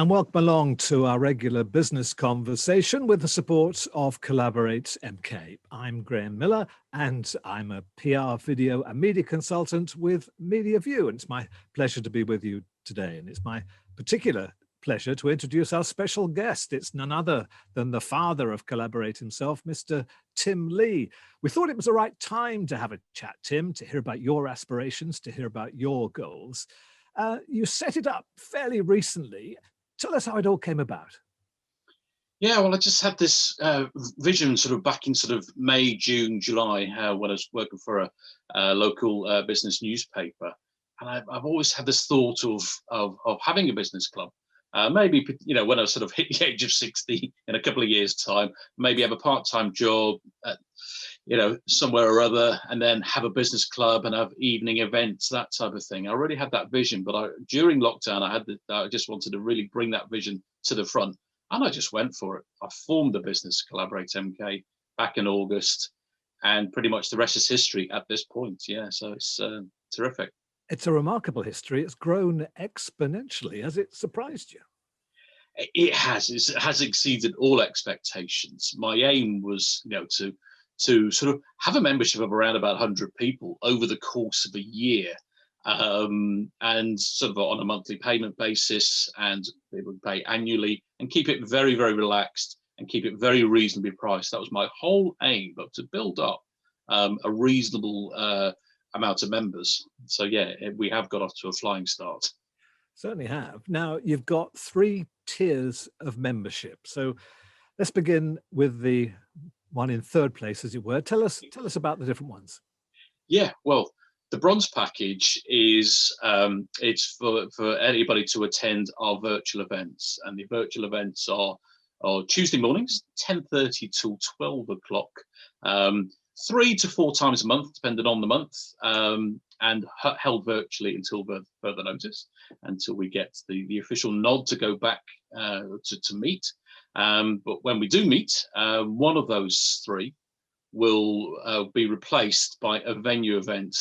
And welcome along to our regular business conversation with the support of Collaborate MK. I'm Graham Miller, and I'm a PR, video and media consultant with MediaView. And it's my pleasure to be with you today. And it's my particular pleasure to introduce our special guest. It's none other than the father of Collaborate himself, Mr. Tim Lee. We thought it was the right time to have a chat, Tim, to hear about your aspirations, to hear about your goals. You set it up fairly recently. Tell us how it all came about. Yeah, well, I just had this vision sort of back in sort of May, June, July, when I was working for a local business newspaper. And I've always had this thought of having a business club. Maybe, when I sort of hit the age of 60 in a couple of years' time, maybe have a part-time job at, somewhere or other, and then have a business club and have evening events, that type of thing. I already had that vision, but during lockdown, I just wanted to really bring that vision to the front, and I just went for it. I formed the business Collaborate MK back in August, and pretty much the rest is history at this point. Yeah, so it's terrific. It's a remarkable history. It's grown exponentially. Has it surprised you? It has exceeded all expectations. My aim was, to sort of have a membership of around about 100 people over the course of a year, and sort of on a monthly payment basis, and they would pay annually, and keep it very, very relaxed and keep it very reasonably priced. That was my whole aim, but to build up a reasonable amount of members. So yeah, we have got off to a flying start. Certainly have. Now, you've got 3 tiers of membership. So let's begin with the one in third place, as it were. Tell us about the different ones. Yeah, well, the bronze package is it's for anybody to attend our virtual events, and the virtual events are Tuesday mornings, 10:30 till 12 o'clock, 3 to 4 times a month, depending on the month, and held virtually until further notice, until we get the official nod to go back to meet. But when we do meet, one of those 3 will be replaced by a venue event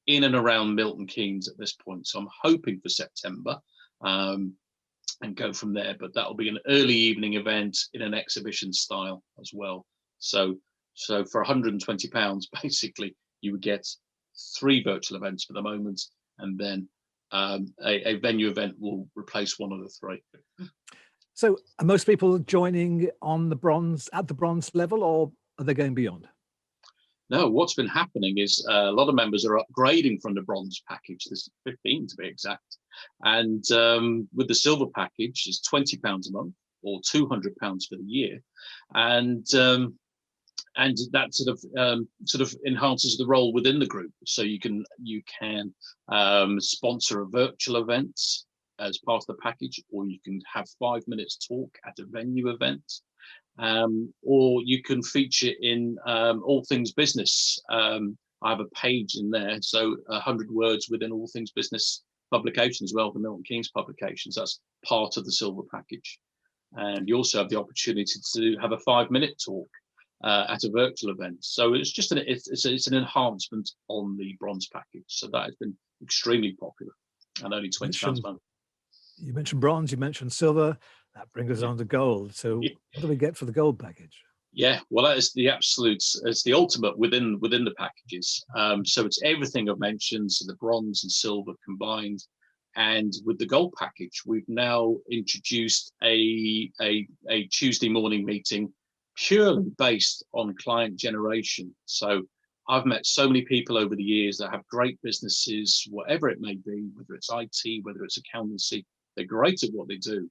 in and around Milton Keynes at this point. So I'm hoping for September, and go from there. But that will be an early evening event in an exhibition style as well. So for £120, basically, you would get 3 virtual events for the moment, and then a venue event will replace one of the 3. So are most people joining at the bronze level, or are they going beyond? No, what's been happening is a lot of members are upgrading from the bronze package. There's 15 to be exact. And with the silver package, it's £20 a month or £200 for the year. And that sort of enhances the role within the group. So you can sponsor a virtual event as part of the package, or you can have 5 minutes talk at a venue event, or you can feature in All Things Business. I have a page in there, so 100 words within All Things Business publication as well, the Milton Keynes publications. That's part of the silver package. And you also have the opportunity to have a 5-minute talk at a virtual event. So it's just it's an enhancement on the bronze package. So that has been extremely popular, and only £20 a month. You mentioned bronze, you mentioned silver. That brings us on to gold. So what do we get for the gold package? Yeah, well, that is it's the ultimate within the packages. So it's everything I've mentioned, so the bronze and silver combined. And with the gold package, we've now introduced a Tuesday morning meeting purely based on client generation. So I've met so many people over the years that have great businesses, whatever it may be, whether it's IT, whether it's accountancy. They're great at what they do,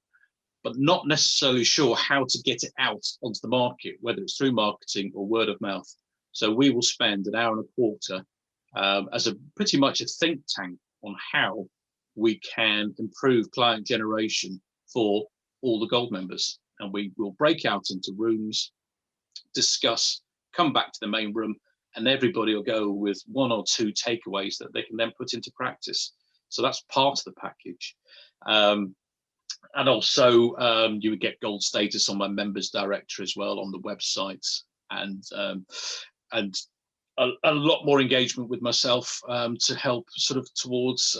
but not necessarily sure how to get it out onto the market, whether it's through marketing or word of mouth. So we will spend an hour and a quarter as pretty much a think tank on how we can improve client generation for all the gold members. And we will break out into rooms, discuss, come back to the main room, and everybody will go with 1 or 2 takeaways that they can then put into practice. So that's part of the package. And also you would get gold status on my members directory as well on the website, and a lot more engagement with myself to help sort of towards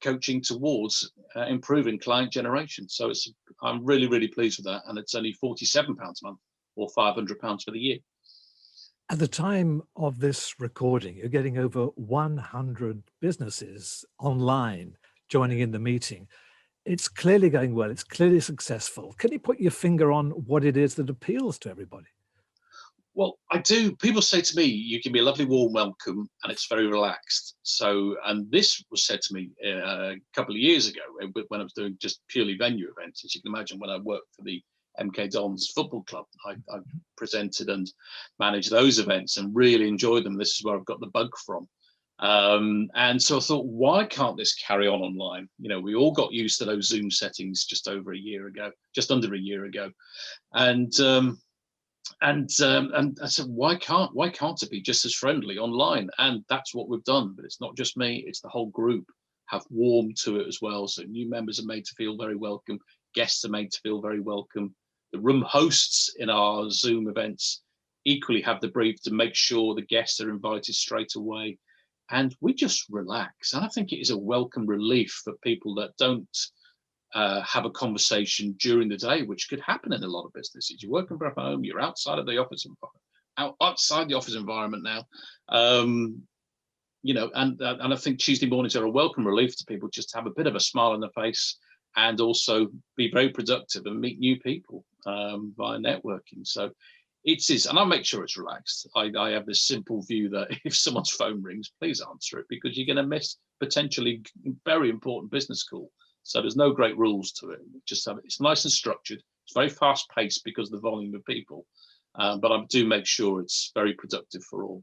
coaching towards improving client generation. So it's I'm really, really pleased with that. And it's only £47 a month or £500 for the year. At the time of this recording, you're getting over 100 businesses online joining in the meeting. It's clearly going well. It's clearly successful. Can you put your finger on what it is that appeals to everybody? Well, I do. People say to me, you give me a lovely warm welcome and it's very relaxed. So, and this was said to me a couple of years ago when I was doing just purely venue events. As you can imagine, when I worked for the MK Dons Football Club, I presented and managed those events and really enjoyed them. This is where I've got the bug from. And so I thought, why can't this carry on online? You know, we all got used to those Zoom settings just under a year ago. And I said, why can't it be just as friendly online? And that's what we've done. But it's not just me; it's the whole group have warmed to it as well. So new members are made to feel very welcome. Guests are made to feel very welcome. The room hosts in our Zoom events equally have the brief to make sure the guests are invited straight away. And we just relax. And I think it is a welcome relief for people that don't have a conversation during the day, which could happen in a lot of businesses. You're working from home, you're outside of the office environment, outside the office environment now. You know, and I think Tuesday mornings are a welcome relief to people, just to have a bit of a smile on their face and also be very productive and meet new people via networking. So it is, and I make sure it's relaxed. I have this simple view that if someone's phone rings, please answer it, because you're going to miss potentially very important business call. So there's no great rules to it. Just have it. It's nice and structured. It's very fast paced because of the volume of people, but I do make sure it's very productive for all.